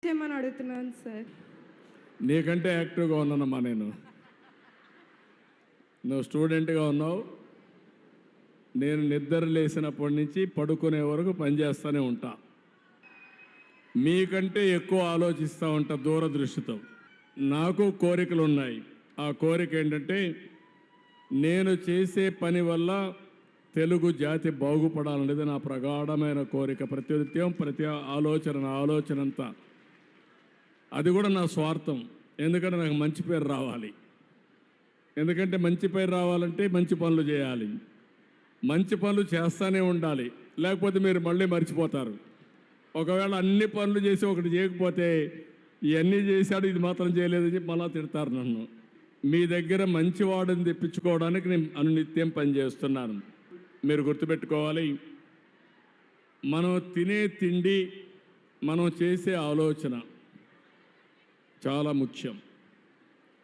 చేయమని అడుగుతున్నాను సార్. నీకంటే యాక్టివ్గా ఉన్నానమ్మా నేను. నువ్వు స్టూడెంట్గా ఉన్నావు, నేను నిద్ర లేచినప్పటి నుంచి పడుకునే వరకు పనిచేస్తూనే ఉంటా. మీకంటే ఎక్కువ ఆలోచిస్తూ ఉంటా దూరదృష్టితో. నాకు కోరికలు ఉన్నాయి. ఆ కోరిక ఏంటంటే నేను చేసే పని వల్ల తెలుగు జాతి బాగుపడాలనేది నా ప్రగాఢమైన కోరిక. ప్రతినిత్యం ప్రతి ఆలోచన అంతా అది కూడా నా స్వార్థం. ఎందుకంటే నాకు మంచి పేరు రావాలి. ఎందుకంటే మంచి పేరు రావాలంటే మంచి పనులు చేయాలి, మంచి పనులు చేస్తూనే ఉండాలి. లేకపోతే మీరు మళ్ళీ మర్చిపోతారు. ఒకవేళ అన్ని పనులు చేసి ఒకటి చేయకపోతే ఇవన్నీ చేశాడు ఇది మాత్రం చేయలేదని చెప్పి మళ్ళా తిడతారు నన్ను. మీ దగ్గర మంచివాడిని తెప్పించుకోవడానికి నేను అనునిత్యం పనిచేస్తున్నాను. మీరు గుర్తుపెట్టుకోవాలి, మనం తినే తిండి, మనం చేసే ఆలోచన చాలా ముఖ్యం.